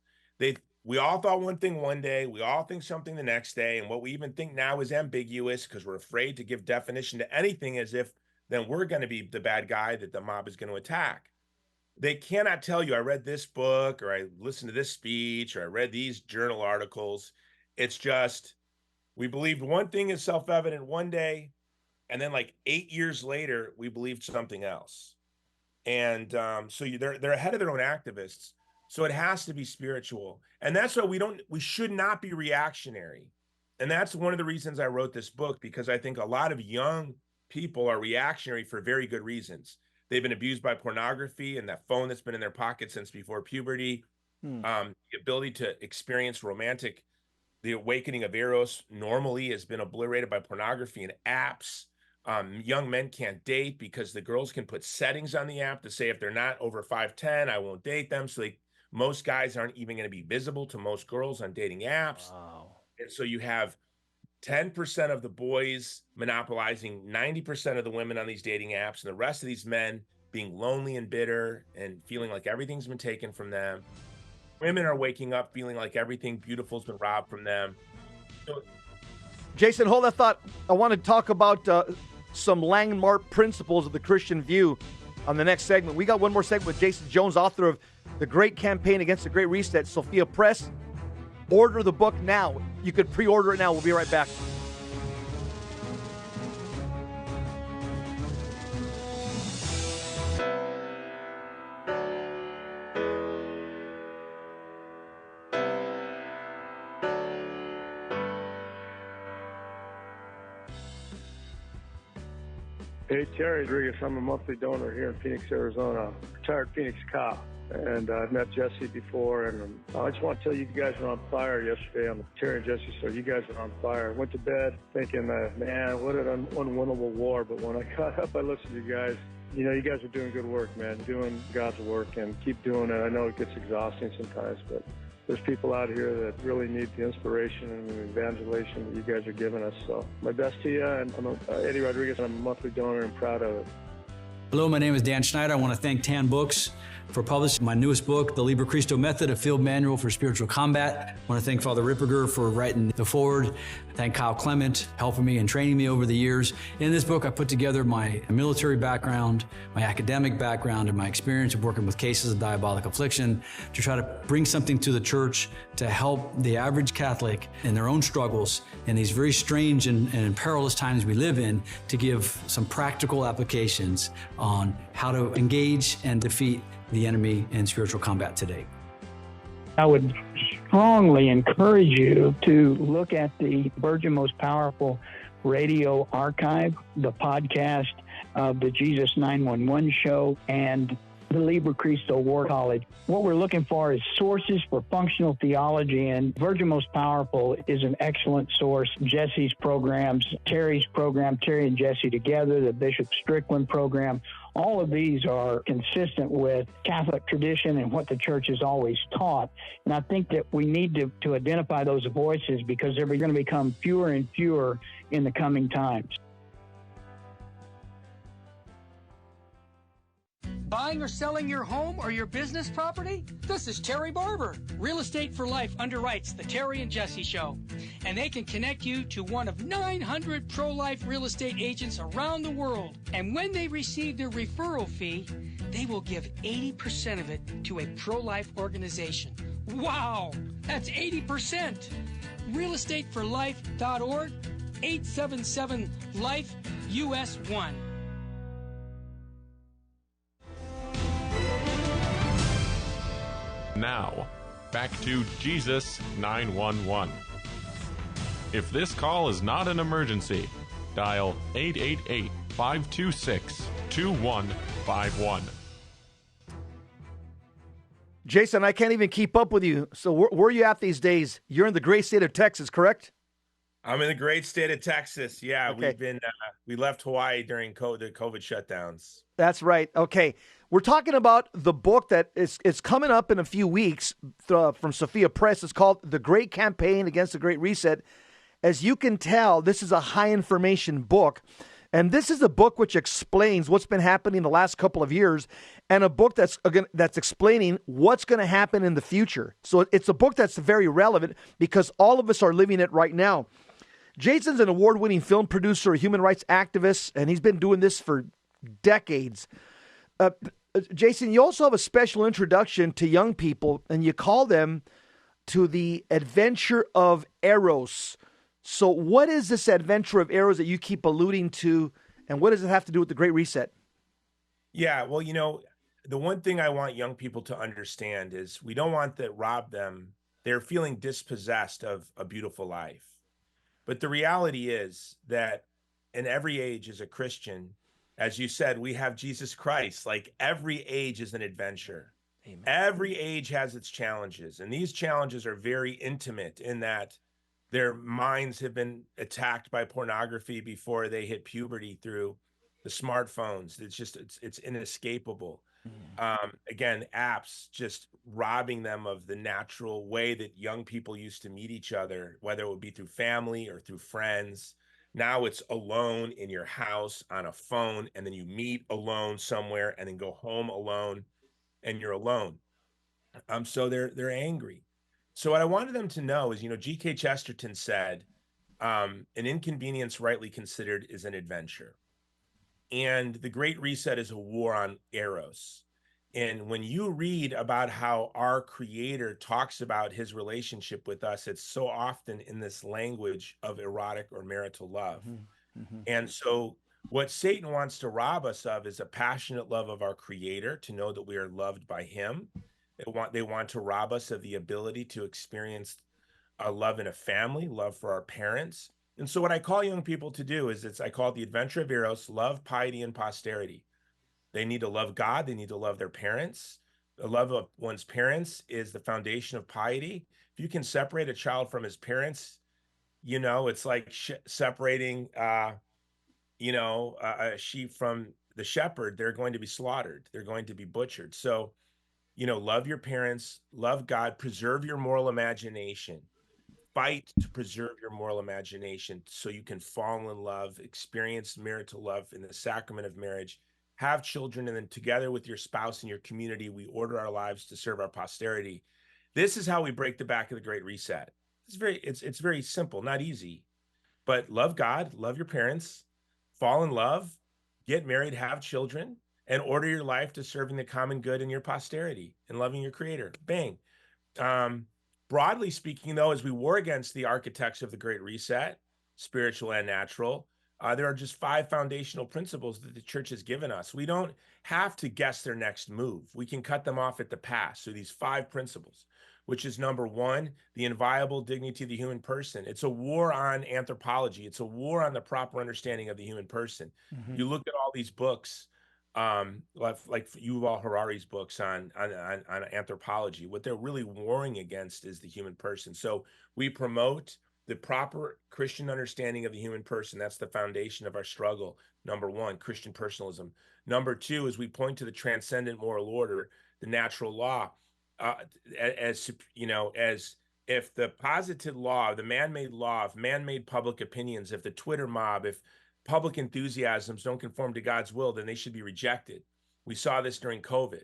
We all thought one thing one day, we all think something the next day, and what we even think now is ambiguous because we're afraid to give definition to anything as if then we're going to be the bad guy that the mob is going to attack. They cannot tell you, I read this book, or I listened to this speech, or I read these journal articles. It's just, we believed one thing is self-evident one day, and then like 8 years later, we believed something else. And so they're ahead of their own activists. So it has to be spiritual. And that's why we should not be reactionary. And that's one of the reasons I wrote this book, because I think a lot of young people are reactionary for very good reasons. They've been abused by pornography and that phone that's been in their pocket since before puberty. The ability to experience the awakening of Eros normally has been obliterated by pornography and apps. Young men can't date because the girls can put settings on the app to say if they're not over 5'10", I won't date them. So most guys aren't even going to be visible to most girls on dating apps. Wow. And so you have 10% of the boys monopolizing 90% of the women on these dating apps, and the rest of these men being lonely and bitter and feeling like everything's been taken from them. Women are waking up feeling like everything beautiful has been robbed from them. So, Jason, hold that thought. I want to talk about some landmark principles of the Christian view on the next segment. We got one more segment with Jason Jones, author of The Great Campaign Against the Great Reset, Sophia Press. Order the book now. You could pre-order it now. We'll be right back. Hey, Terry Rodriguez. I'm a monthly donor here in Phoenix, Arizona. Retired Phoenix cop. And I've met Jesse before, and I just want to tell you guys were on fire yesterday on the Terry and Jesse show. You guys were on fire. Went to bed thinking, man, what an unwinnable war. But when I got up, I listened to you guys. You know, you guys are doing good work, man, doing God's work, and keep doing it. I know it gets exhausting sometimes, but there's people out here that really need the inspiration and the evangelization that you guys are giving us. So my best to you, and I'm Eddie Rodriguez, and I'm a monthly donor and proud of it. Hello, my name is Dan Schneider. I want to thank Tan Books for publishing my newest book, The Liber Christo Method, a field manual for spiritual combat. I want to thank Father Ripperger for writing the foreword. Thank Kyle Clement, helping me and training me over the years. In this book, I put together my military background, my academic background, and my experience of working with cases of diabolic affliction to try to bring something to the church to help the average Catholic in their own struggles in these very strange and perilous times we live in, to give some practical applications on how to engage and defeat the enemy in spiritual combat today. I would strongly encourage you to look at the Virgin Most Powerful Radio Archive, the podcast of the Jesus 911 show, and the Liber Christo War College. What we're looking for is sources for functional theology, and Virgin Most Powerful is an excellent source. Jesse's programs, Terry's program, Terry and Jesse together, the Bishop Strickland program, all of these are consistent with Catholic tradition and what the church has always taught. And I think that we need to identify those voices, because they're going to become fewer and fewer in the coming times. Buying or selling your home or your business property? This is Terry Barber. Real Estate for Life underwrites the Terry and Jesse Show, and they can connect you to one of 900 pro-life real estate agents around the world. And when they receive their referral fee, they will give 80% of it to a pro-life organization. Wow, that's 80%. realestateforlife.org, 877-LIFE-US1. Now, back to Jesus 911. If this call is not an emergency, dial 888-526-2151. Jason, I can't even keep up with you. So where are you at these days? You're in the great state of Texas, correct? I'm in the great state of Texas. Yeah, Okay. we left Hawaii during the COVID shutdowns. That's right. Okay. We're talking about the book that it's coming up in a few weeks from Sophia Press. It's called The Great Campaign Against the Great Reset. As you can tell, this is a high information book. And this is a book which explains what's been happening the last couple of years, and a book that's explaining what's going to happen in the future. So it's a book that's very relevant because all of us are living it right now. Jason's an award-winning film producer, a human rights activist, and he's been doing this for decades. Jason, you also have a special introduction to young people, and you call them to the adventure of Eros. So what is this adventure of Eros that you keep alluding to, and what does it have to do with the Great Reset? Yeah, well, the one thing I want young people to understand is we don't want to rob them. They're feeling dispossessed of a beautiful life. But the reality is that in every age as a Christian, as you said, we have Jesus Christ. Like every age is an adventure. Amen. Every age has its challenges. And these challenges are very intimate in that their minds have been attacked by pornography before they hit puberty through the smartphones. It's inescapable. Again, apps just robbing them of the natural way that young people used to meet each other, whether it would be through family or through friends. Now it's alone in your house on a phone, and then you meet alone somewhere and then go home alone and you're alone. So they're angry. So what I wanted them to know is, G.K. Chesterton said, an inconvenience rightly considered is an adventure. And the Great Reset is a war on Eros. And when you read about how our Creator talks about his relationship with us, it's so often in this language of erotic or marital love. Mm-hmm. And so what Satan wants to rob us of is a passionate love of our Creator, to know that we are loved by him. They want to rob us of the ability to experience a love in a family, love for our parents. And so what I call young people to do is I call it the adventure of Eros, love, piety, and posterity. They need to love God. They need to love their parents. The love of one's parents is the foundation of piety. If you can separate a child from his parents, it's like separating, a sheep from the shepherd. They're going to be slaughtered. They're going to be butchered. So, love your parents, love God, preserve your moral imagination. Fight to preserve your moral imagination so you can fall in love, experience marital love in the sacrament of marriage, have children, and then together with your spouse and your community, we order our lives to serve our posterity. This is how we break the back of the Great Reset. It's very simple, not easy, but love God, love your parents, fall in love, get married, have children, and order your life to serving the common good in your posterity and loving your Creator. Bang. Broadly speaking, though, as we war against the architects of the Great Reset, spiritual and natural, there are just 5 foundational principles that the church has given us. We don't have to guess their next move. We can cut them off at the pass. So these 5 principles, which is number 1, the inviolable dignity of the human person. It's a war on anthropology. It's a war on the proper understanding of the human person. Mm-hmm. You look at all these books, like Yuval Harari's books on anthropology. What they're really warring against is the human person. So we promote the proper Christian understanding of the human person. That's the foundation of our struggle. Number 1, Christian personalism. Number 2 is we point to the transcendent moral order, the natural law, as if the posited law, the man-made law of man-made public opinions, if the Twitter mob, if public enthusiasms don't conform to God's will, then they should be rejected. We saw this during COVID.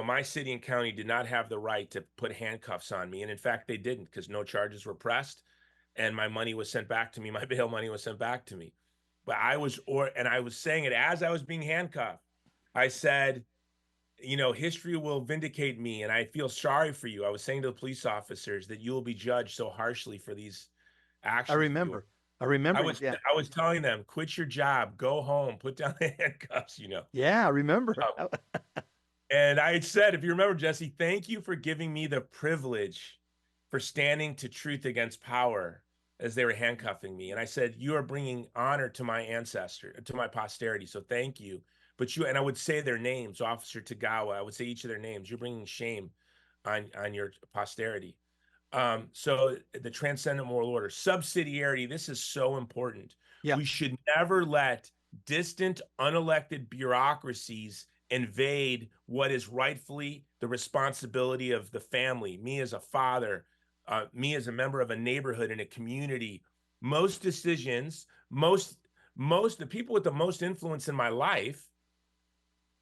My city and county did not have the right to put handcuffs on me. And in fact, they didn't, because no charges were pressed and my money was sent back to me. My bail money was sent back to me. But I was saying it as I was being handcuffed. I said, history will vindicate me, and I feel sorry for you. I was saying to the police officers that you will be judged so harshly for these actions. I remember. I was telling them, quit your job, go home, put down the handcuffs, Yeah, I remember. And I had said, if you remember, Jesse, thank you for giving me the privilege for standing to truth against power as they were handcuffing me. And I said, you are bringing honor to my to my posterity. So thank you. And I would say their names, Officer Tagawa, I would say each of their names. You're bringing shame on your posterity. So the transcendent moral order, subsidiarity, this is so important. Yeah. We should never let distant, unelected bureaucracies invade what is rightfully the responsibility of the family, me as a father, me as a member of a neighborhood and a community. Most decisions, the people with the most influence in my life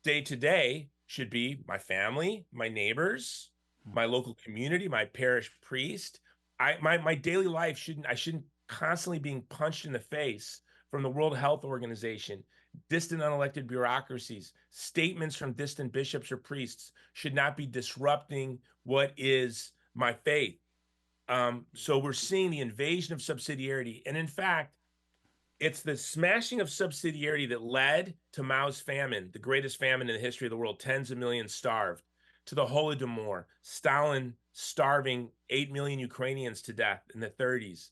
day to day should be my family, my neighbors, my local community, my parish priest. My daily life I shouldn't constantly being punched in the face from the World Health Organization, distant unelected bureaucracies, statements from distant bishops or priests should not be disrupting what is my faith. So we're seeing the invasion of subsidiarity. And in fact, it's the smashing of subsidiarity that led to Mao's famine, the greatest famine in the history of the world, tens of millions starved, to the Holodomor, Stalin starving 8 million Ukrainians to death in the 30s.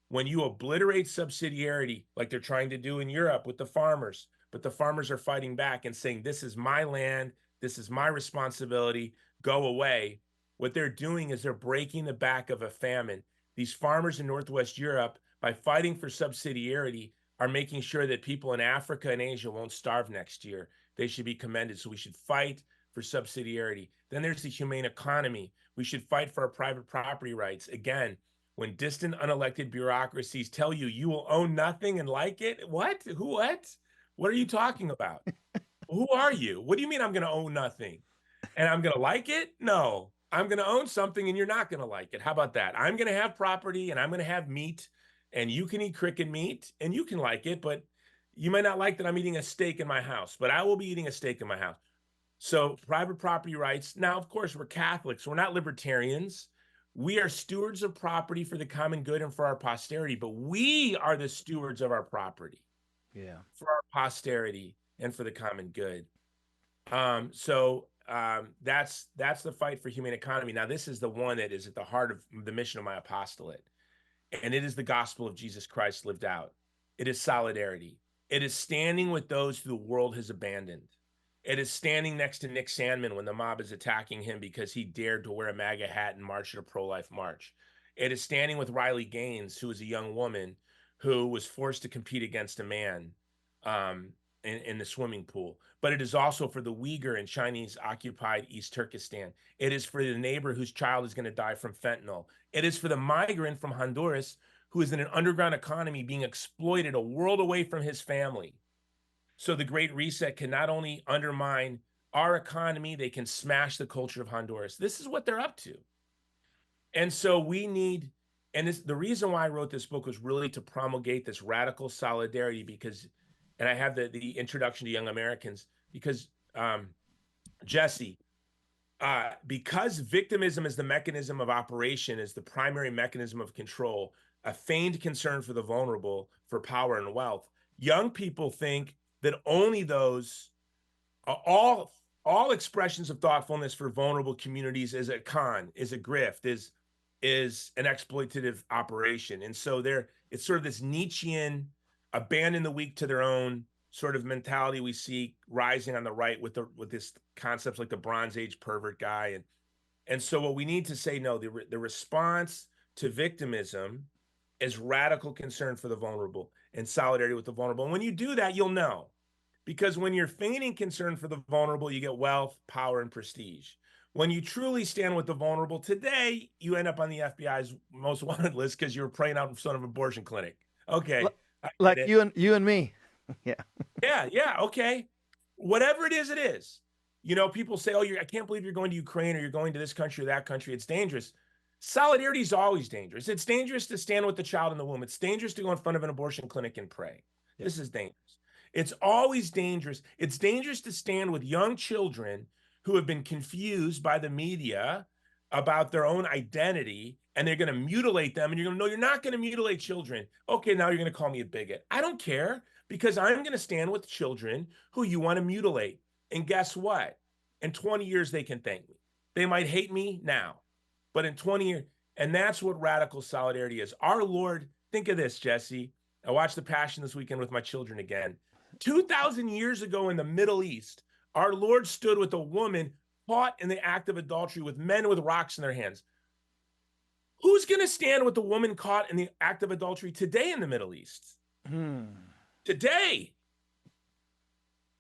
When you obliterate subsidiarity, like they're trying to do in Europe with the farmers, but the farmers are fighting back and saying, this is my land, this is my responsibility, go away. What they're doing is they're breaking the back of a famine. These farmers in Northwest Europe, by fighting for subsidiarity, are making sure that people in Africa and Asia won't starve next year. They should be commended. So we should fight for subsidiarity. Then there's the humane economy. We should fight for our private property rights. Again, when distant, unelected bureaucracies tell you you will own nothing and like it, what? What are you talking about? Who are you? What do you mean I'm going to own nothing and I'm going to like it? No, I'm going to own something and you're not going to like it. How about that? I'm going to have property and I'm going to have meat, and you can eat cricket meat and you can like it, but you might not like that I'm eating a steak in my house, but I will be eating a steak in my house. So private property rights. Now, of course, we're Catholics. We're not libertarians. We are stewards of property for the common good and for our posterity, but we are the stewards of our property. Yeah. For our posterity and for the common good. So that's the fight for humane economy. Now, this is the one that is at the heart of the mission of my apostolate. And it is the gospel of Jesus Christ lived out. It is solidarity. It is standing with those who the world has abandoned. It is standing next to Nick Sandmann when the mob is attacking him because he dared to wear a MAGA hat and march at a pro-life march. It is standing with Riley Gaines, who is a young woman who was forced to compete against a man in the swimming pool. But it is also for the Uyghur in Chinese-occupied East Turkestan. It is for the neighbor whose child is going to die from fentanyl. It is for the migrant from Honduras who is in an underground economy being exploited a world away from his family. So the Great Reset can not only undermine our economy, they can smash the culture of Honduras. This is what they're up to. And so we need, and the reason why I wrote this book was really to promulgate this radical solidarity because, and I have the introduction to young Americans, because Jesse, because victimism is the mechanism of operation, is the primary mechanism of control, a feigned concern for the vulnerable, for power and wealth, young people think that only those, all expressions of thoughtfulness for vulnerable communities is a con, is a grift, is an exploitative operation. And so it's sort of this Nietzschean, abandon the weak to their own sort of mentality we see rising on the right with this concepts like the Bronze Age pervert guy. And so what we need to say, no, the response to victimism is radical concern for the vulnerable and solidarity with the vulnerable. And when you do that, you'll know. Because when you're feigning concern for the vulnerable, you get wealth, power, and prestige. When you truly stand with the vulnerable today, you end up on the FBI's most wanted list because you were praying out in front of an abortion clinic. Okay. Like you and me. Yeah. Yeah. Okay. whatever it is, it is. You know, people say, oh, I can't believe you're going to Ukraine or you're going to this country or that country. It's dangerous. Solidarity is always dangerous. It's dangerous to stand with the child in the womb. It's dangerous to go in front of an abortion clinic and pray. Yeah. This is dangerous. It's always dangerous. It's dangerous to stand with young children who have been confused by the media about their own identity, and they're going to mutilate them. And you're going to know you're not going to mutilate children. Okay, now you're going to call me a bigot. I don't care, because I'm going to stand with children who you want to mutilate. And guess what? In 20 years, they can thank me. They might hate me now, but in 20 years, and that's what radical solidarity is. Our Lord, think of this, Jesse. I watched The Passion this weekend with my children again. 2,000 years ago in the Middle East, our Lord stood with a woman caught in the act of adultery with men with rocks in their hands. Who's going to stand with the woman caught in the act of adultery today in the Middle East? Today.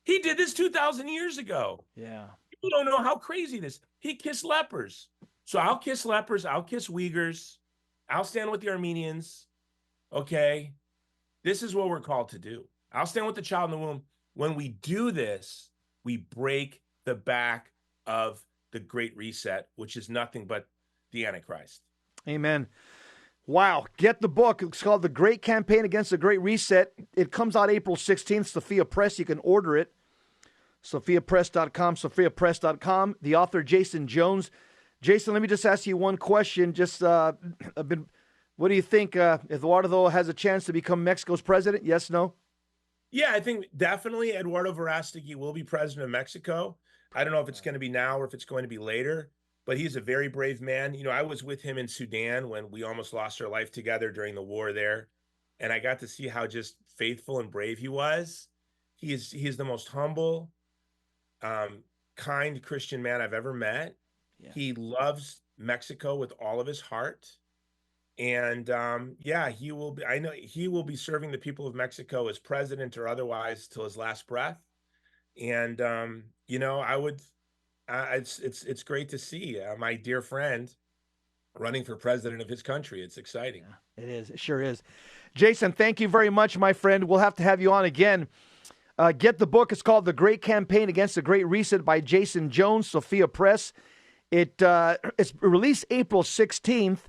He did this 2,000 years ago. Yeah. People don't know how crazy this. He kissed lepers. So I'll kiss lepers. I'll kiss Uyghurs. I'll stand with the Armenians. Okay. This is what we're called to do. I'll stand with the child in the womb. When we do this, we break the back of the Great Reset, which is nothing but the Antichrist. Amen. Wow. Get the book. It's called The Great Campaign Against the Great Reset. It comes out April 16th, Sophia Press. You can order it. SophiaPress.com, SophiaPress.com. The author, Jason Jones. Jason, let me just ask you one question. What do you think? Eduardo has a chance to become Mexico's president? Yes, no? Yeah, I think definitely Eduardo Verástegui will be president of Mexico. I don't know if it's going to be now or if it's going to be later, but he's a very brave man. You know, I was with him in Sudan when we almost lost our life together during the war there, and I got to see how just faithful and brave he was. He is the most humble, kind Christian man I've ever met. Yeah. He loves Mexico with all of his heart. And he will be, I know he will be serving the people of Mexico as president or otherwise till his last breath. And it's great to see my dear friend running for president of his country. It's exciting. Yeah, it is. It sure is. Jason, thank you very much, my friend. We'll have to have you on again. Get the book. It's called The Great Campaign Against the Great Reset by Jason Jones, Sophia Press. It's released April 16th.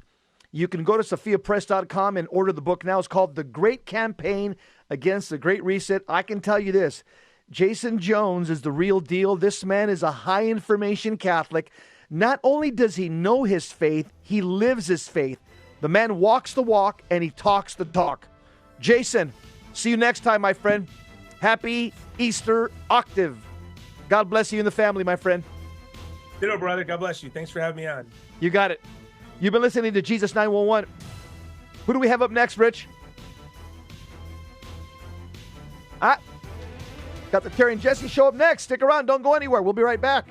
You can go to SophiaPress.com and order the book now. It's called The Great Campaign Against the Great Reset. I can tell you this. Jason Jones is the real deal. This man is a high-information Catholic. Not only does he know his faith, he lives his faith. The man walks the walk and he talks the talk. Jason, see you next time, my friend. Happy Easter Octave. God bless you and the family, my friend. Ditto, brother. God bless you. Thanks for having me on. You got it. You've been listening to Jesus 911. Who do we have up next, Rich? Got the Terry and Jesse show up next. Stick around. Don't go anywhere. We'll be right back.